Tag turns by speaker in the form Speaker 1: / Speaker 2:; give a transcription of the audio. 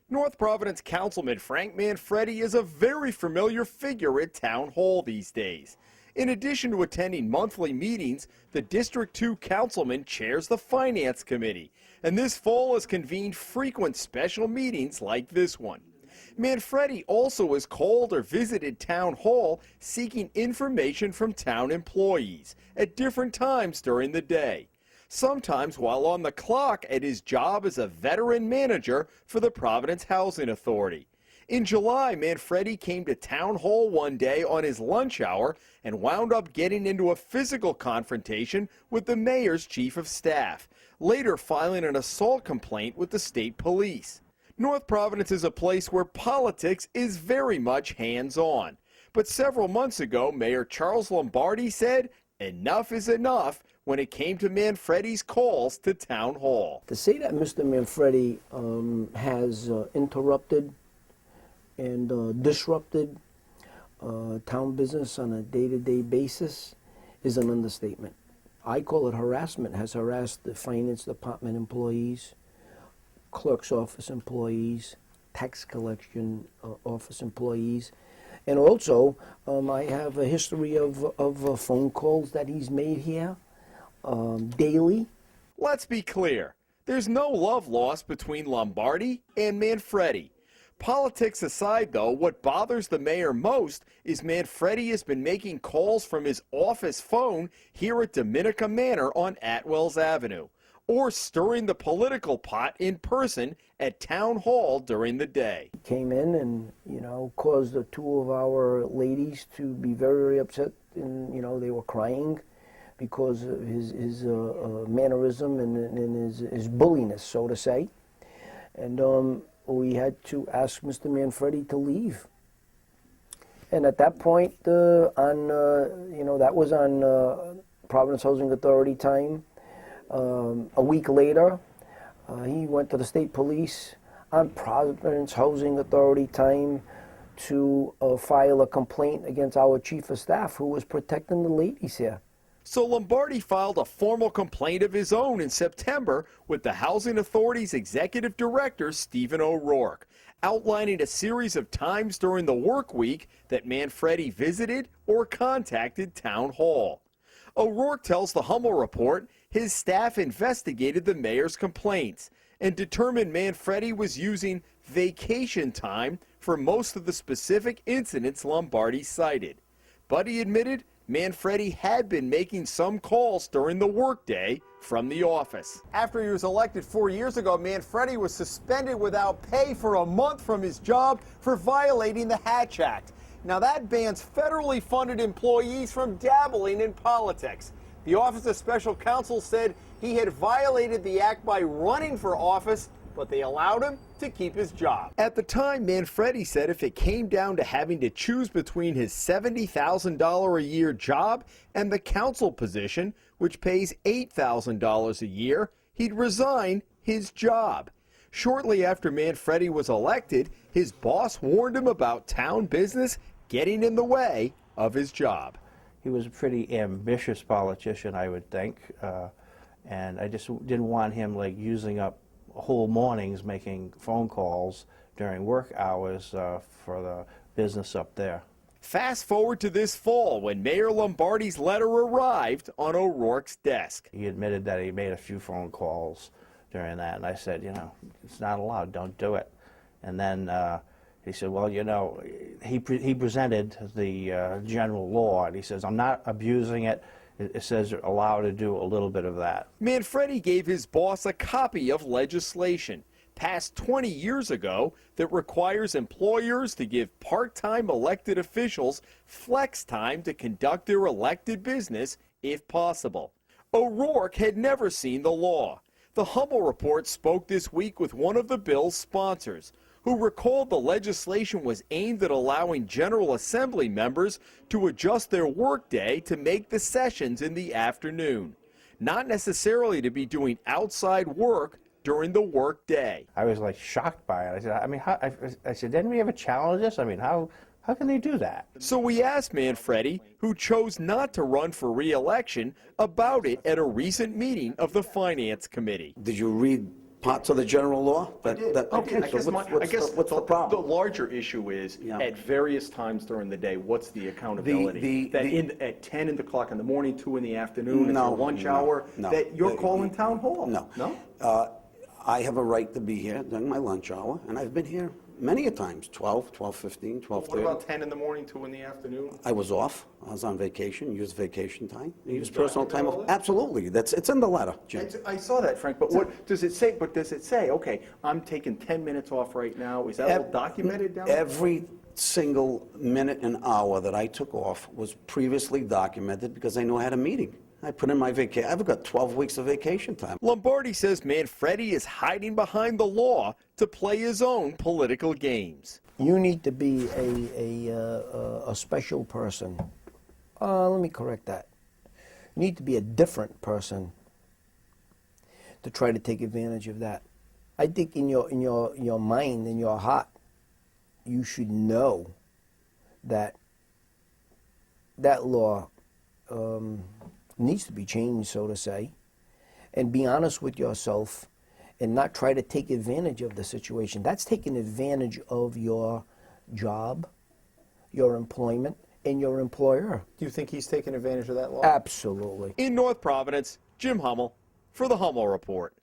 Speaker 1: North Providence Councilman Frank Manfredi is a very familiar figure at Town Hall these days. In addition to attending monthly meetings, the District 2 councilman chairs the Finance Committee, and this fall has convened frequent special meetings like this one. Manfredi also has called or visited Town Hall seeking information from town employees at different times during the day, sometimes while on the clock at his job as a veteran manager for the Providence Housing Authority. In July, Manfredi came to Town Hall one day on his lunch hour and wound up getting into a physical confrontation with the mayor's chief of staff, later filing an assault complaint with the state police. North Providence is a place where politics is very much hands-on. But several months ago, Mayor Charles Lombardi said enough is enough when it came to Manfredi's calls to Town Hall.
Speaker 2: To say that Mr. Manfredi has interrupted and disrupted town business on a day-to-day basis is an understatement. I call it harassment. Has harassed the finance department employees, clerk's office employees, tax collection office employees, and also I have a history of phone calls that he's made here daily.
Speaker 1: Let's be clear. There's no love lost between Lombardi and Manfredi. Politics aside, though, what bothers the mayor most is Manfredi has been making calls from his office phone here at Dominica Manor on Atwells Avenue, or stirring the political pot in person at Town Hall during the day.
Speaker 2: He came in and, caused the two of our ladies to be very, very upset, and, they were crying because of his mannerism and his bulliness, so to say. And we had to ask Mr. Manfredi to leave. And at that point, that was on Providence Housing Authority time. A week later, he went to the state police on Providence Housing Authority time to file a complaint against our chief of staff who was protecting the ladies here.
Speaker 1: So Lombardi filed a formal complaint of his own in September with the Housing Authority's executive director, Stephen O'Rourke, outlining a series of times during the work week that Manfredi visited or contacted Town Hall. O'Rourke tells the Hummel Report his staff investigated the mayor's complaints and determined Manfredi was using vacation time for most of the specific incidents Lombardi cited. But he admitted Manfredi had been making some calls during the workday from the office. After he was elected 4 years ago, Manfredi was suspended without pay for a month from his job for violating the Hatch Act. Now that bans federally funded employees from dabbling in politics. The Office of Special Counsel said he had violated the act by running for office, but they allowed him to keep his job. At the time, Manfredi said if it came down to having to choose between his $70,000 a year job and the council position, which pays $8,000 a year, he'd resign his job. Shortly after Manfredi was elected, his boss warned him about town business getting in the way of his job.
Speaker 3: He was a pretty ambitious politician, I would think, and I just didn't want him using up whole mornings making phone calls during work hours for the business up there.
Speaker 1: Fast forward to this fall when Mayor Lombardi's letter arrived on O'Rourke's desk.
Speaker 3: He admitted that he made a few phone calls during that, and I said, it's not allowed, don't do it. And then he said, well, he presented the general law, and he says, I'm not abusing it. It says you're allowed to do a little bit of that.
Speaker 1: Manfredi gave his boss a copy of legislation passed 20 years ago that requires employers to give part-time elected officials flex time to conduct their elected business if possible. O'Rourke had never seen the law. The Hummel Report spoke this week with one of the bill's sponsors, who recalled the legislation was aimed at allowing General Assembly members to adjust their workday to make the sessions in the afternoon, not necessarily to be doing outside work during the work day.
Speaker 3: I was shocked by it. I said, didn't we ever challenge this? How can they do that?
Speaker 1: So we asked Manfredi, who chose not to run for re-election, about it at a recent meeting of the Finance Committee.
Speaker 4: Did you read parts of the general law? Okay,
Speaker 1: I guess,
Speaker 4: what's the problem?
Speaker 1: The larger issue is,
Speaker 4: Yeah.
Speaker 1: at various times during the day, what's the accountability? At 10 o'clock in the morning, 2 in the afternoon, it's your lunch hour, that you're calling town hall?
Speaker 4: No.
Speaker 1: No?
Speaker 4: I have a right to be here during my lunch hour, and I've been here many a times, 12, 12:15, 12:30.
Speaker 1: What about 10 in the morning, 2 in the afternoon?
Speaker 4: I was off. I was on vacation, used vacation time, used
Speaker 1: document
Speaker 4: personal time
Speaker 1: all
Speaker 4: off.
Speaker 1: that?
Speaker 4: Absolutely. It's in the letter, Jim.
Speaker 1: I saw that, Frank, but what does it say? But does it say, okay, I'm taking 10 minutes off right now? Is that all documented down there?
Speaker 4: Every single minute and hour that I took off was previously documented because I knew I had a meeting. I put in my vacation. I've got 12 weeks of vacation time.
Speaker 1: Lombardi says Manfredi is hiding behind the law to play his own political games.
Speaker 2: You need to be a special person. Let me correct that. You need to be a different person to try to take advantage of that. I think in your mind, in your heart, you should know that that law needs to be changed, so to say, and be honest with yourself and not try to take advantage of the situation. That's taking advantage of your job, your employment, and your employer.
Speaker 1: Do you think he's taking advantage of that law?
Speaker 2: Absolutely.
Speaker 1: In North Providence, Jim Hummel for the Hummel Report.